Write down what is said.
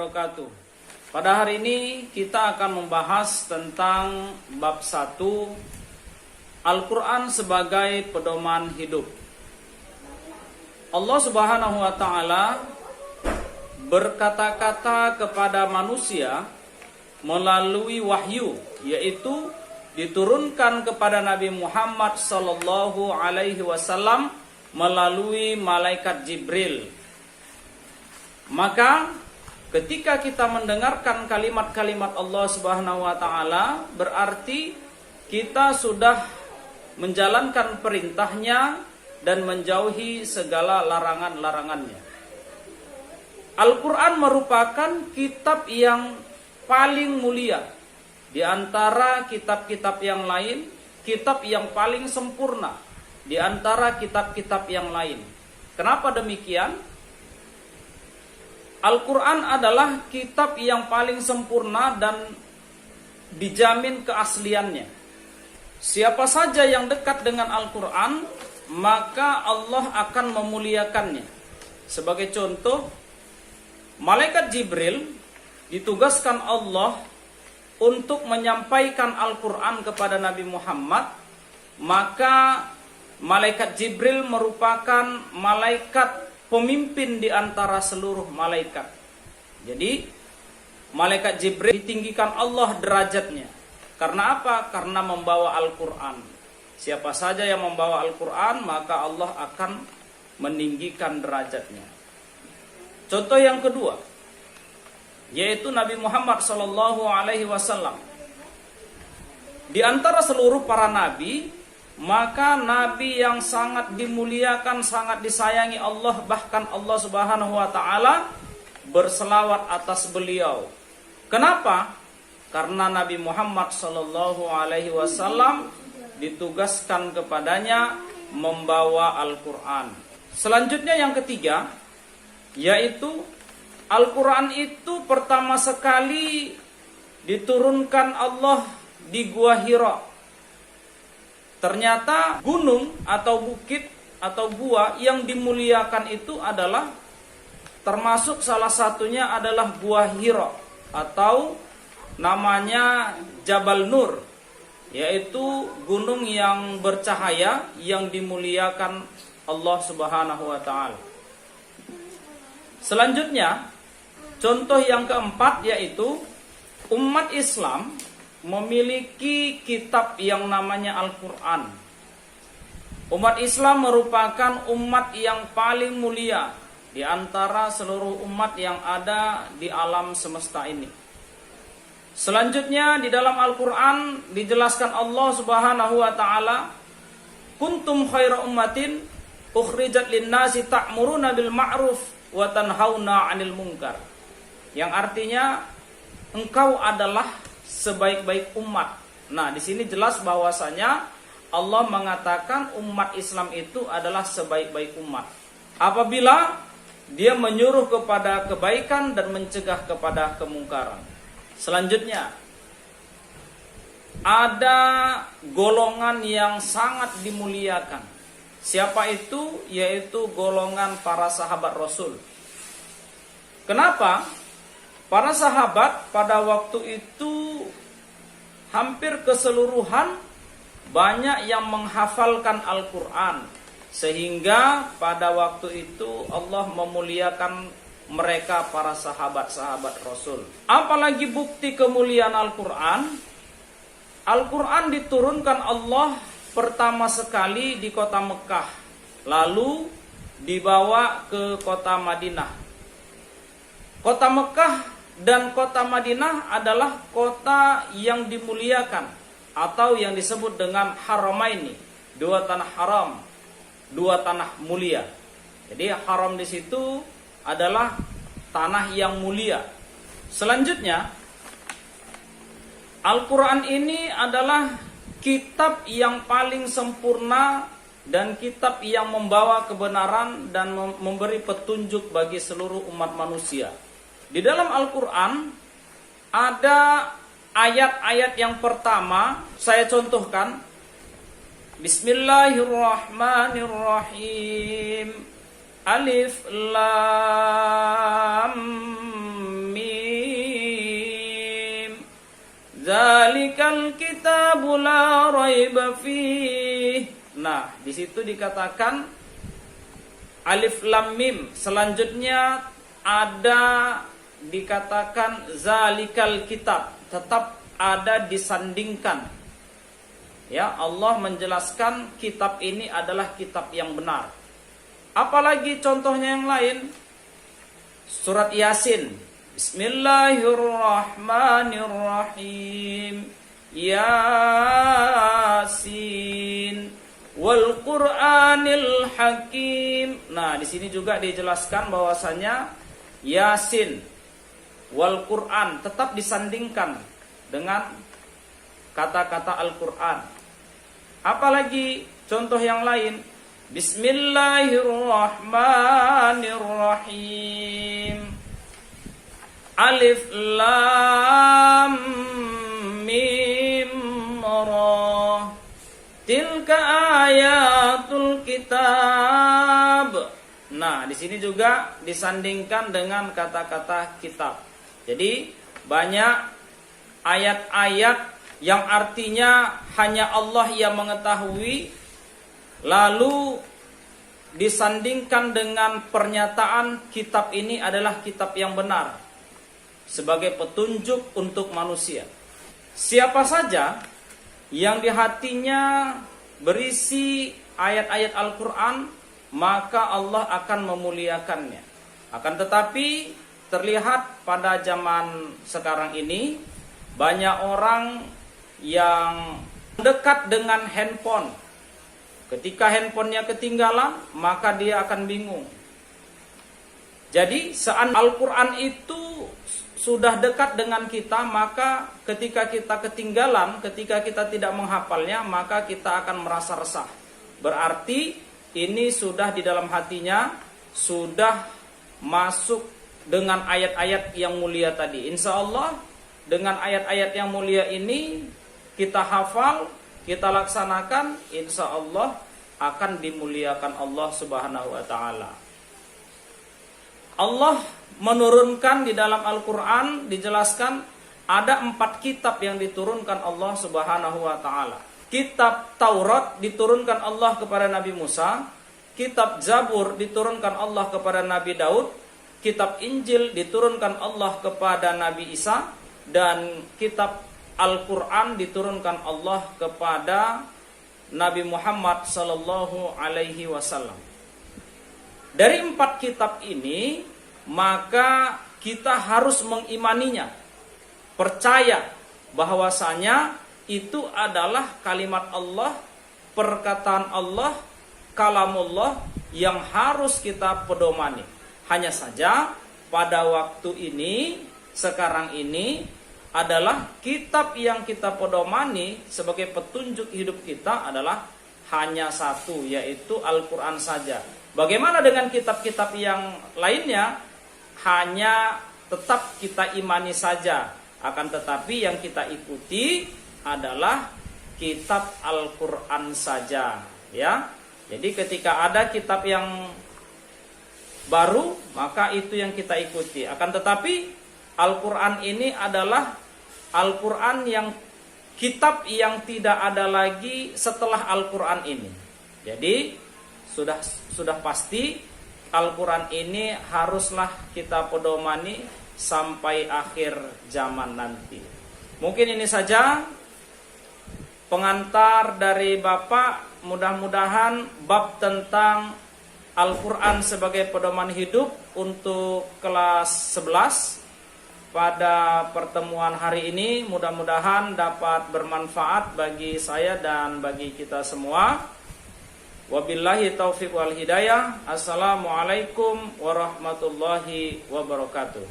wabarakatuh. Pada hari ini kita akan membahas tentang bab 1, Al-Quran sebagai pedoman hidup. Allah Subhanahu wa Ta'ala berkata-kata kepada manusia melalui wahyu, yaitu diturunkan kepada Nabi Muhammad sallallahu alaihi wasallam melalui malaikat Jibril. Maka ketika kita mendengarkan kalimat-kalimat Allah Subhanahu wa Ta'ala, berarti kita sudah menjalankan perintahnya dan menjauhi segala larangan-larangannya. Al-Quran merupakan kitab yang paling mulia di antara kitab-kitab yang lain, kitab yang paling sempurna di antara kitab-kitab yang lain. Kenapa demikian? Al-Quran adalah kitab yang paling sempurna dan dijamin keasliannya. Siapa saja yang dekat dengan Al-Quran, maka Allah akan memuliakannya. Sebagai contoh, malaikat Jibril ditugaskan Allah untuk menyampaikan Al-Quran kepada Nabi Muhammad. Maka malaikat Jibril merupakan malaikat pemimpin di antara seluruh malaikat. Jadi malaikat Jibril ditinggikan Allah derajatnya. Karena apa? Karena membawa Al-Quran. Siapa saja yang membawa Al-Quran, maka Allah akan meninggikan derajatnya. Contoh yang kedua, yaitu Nabi Muhammad SAW. Di antara seluruh para nabi, maka nabi yang sangat dimuliakan, sangat disayangi Allah, bahkan Allah Subhanahu wa Ta'ala berselawat atas beliau. Kenapa? Karena Nabi Muhammad SAW ditugaskan kepadanya membawa Al-Quran. Selanjutnya yang ketiga, yaitu Al-Quran itu pertama sekali diturunkan Allah di Gua Hira. Ternyata gunung atau bukit atau gua yang dimuliakan itu adalah, termasuk salah satunya adalah Gua Hira atau namanya Jabal Nur, yaitu gunung yang bercahaya yang dimuliakan Allah Subhanahu wa Ta'ala. Selanjutnya, contoh yang keempat, yaitu umat Islam memiliki kitab yang namanya Al-Quran. Umat Islam merupakan umat yang paling mulia di antara seluruh umat yang ada di alam semesta ini. Selanjutnya di dalam Al-Quran dijelaskan Allah Subhanahu wa Ta'ala, kuntum khaira ummatin ukhrijat linnasi ta'muruna bil ma'ruf wa tanhauna 'anil munkar. Yang artinya engkau adalah sebaik-baik umat. Nah, di sini jelas bahwasanya Allah mengatakan umat Islam itu adalah sebaik-baik umat apabila dia menyuruh kepada kebaikan dan mencegah kepada kemungkaran. Selanjutnya, ada golongan yang sangat dimuliakan. Siapa itu? Yaitu golongan para sahabat Rasul. Kenapa? Para sahabat pada waktu itu hampir keseluruhan banyak yang menghafalkan Al-Quran, sehingga pada waktu itu Allah memuliakan mereka, para sahabat-sahabat Rasul. Apalagi bukti kemuliaan Al-Quran? Al-Quran diturunkan Allah pertama sekali di kota Mekah, lalu dibawa ke kota Madinah. Kota Mekah dan kota Madinah adalah kota yang dimuliakan atau yang disebut dengan Haramaini, dua tanah haram, dua tanah mulia. Jadi haram di situ adalah tanah yang mulia. Selanjutnya, Al-Quran ini adalah kitab yang paling sempurna dan kitab yang membawa kebenaran dan memberi petunjuk bagi seluruh umat manusia. Di dalam Al-Quran ada ayat-ayat yang pertama, saya contohkan. Bismillahirrahmanirrahim. Alif Lam Mim. la raiba fih. Nah, di situ dikatakan alif lam mim. Selanjutnya ada dikatakan zalikal kitab, tetap ada disandingkan. Ya, Allah menjelaskan kitab ini adalah kitab yang benar. Apalagi contohnya yang lain? Surat Yasin. Bismillahirrahmanirrahim. Yasin wal Qur'anil Hakim. Nah, di sini juga dijelaskan bahwasanya Yasin wal Qur'an tetap disandingkan dengan kata-kata Al-Qur'an. Apalagi contoh yang lain? Bismillahirrahmanirrahim. Alif lam mim ra. Tilka ayatul kitab. Nah, di sini juga disandingkan dengan kata-kata kitab. Jadi banyak ayat-ayat yang artinya hanya Allah yang mengetahui, lalu disandingkan dengan pernyataan kitab ini adalah kitab yang benar sebagai petunjuk untuk manusia. Siapa saja yang di hatinya berisi ayat-ayat Al-Quran, maka Allah akan memuliakannya. Akan tetapi terlihat pada zaman sekarang ini banyak orang yang dekat dengan handphone. Ketika handphonenya ketinggalan, maka dia akan bingung. Jadi saat Al-Quran itu sudah dekat dengan kita, maka ketika kita ketinggalan, ketika kita tidak menghafalnya, maka kita akan merasa resah. Berarti ini sudah di dalam hatinya, sudah masuk dengan ayat-ayat yang mulia tadi. Insya Allah dengan ayat-ayat yang mulia ini kita hafal, kita laksanakan, insya Allah akan dimuliakan Allah Subhanahu wa ta'ala. Allah menurunkan di dalam Al-Quran, dijelaskan ada 4 kitab yang diturunkan Allah Subhanahu wa ta'ala. Kitab Taurat diturunkan Allah kepada Nabi Musa, kitab Zabur diturunkan Allah kepada Nabi Daud, kitab Injil diturunkan Allah kepada Nabi Isa, dan kitab Al-Quran diturunkan Allah kepada Nabi Muhammad sallallahu alaihi wasallam. Dari 4 kitab ini, maka kita harus mengimaninya, percaya bahwasanya itu adalah kalimat Allah, perkataan Allah, kalamullah yang harus kita pedomani. Hanya saja pada waktu ini, sekarang ini adalah kitab yang kita pedomani sebagai petunjuk hidup kita adalah hanya satu, yaitu Al-Quran saja. Bagaimana dengan kitab-kitab yang lainnya? Hanya tetap kita imani saja, akan tetapi yang kita ikuti adalah kitab Al-Quran saja, ya. Jadi ketika ada kitab yang baru, maka itu yang kita ikuti. Akan tetapi Al-Quran ini adalah Al-Quran yang kitab yang tidak ada lagi setelah Al-Quran ini. Jadi sudah pasti Al-Quran ini haruslah kita pedomani sampai akhir zaman nanti. Mungkin ini saja pengantar dari Bapak. Mudah-mudahan bab tentang Al-Quran sebagai pedoman hidup untuk kelas 11 pada pertemuan hari ini mudah-mudahan dapat bermanfaat bagi saya dan bagi kita semua. Wabillahi taufiq wal hidayah. Assalamualaikum warahmatullahi wabarakatuh.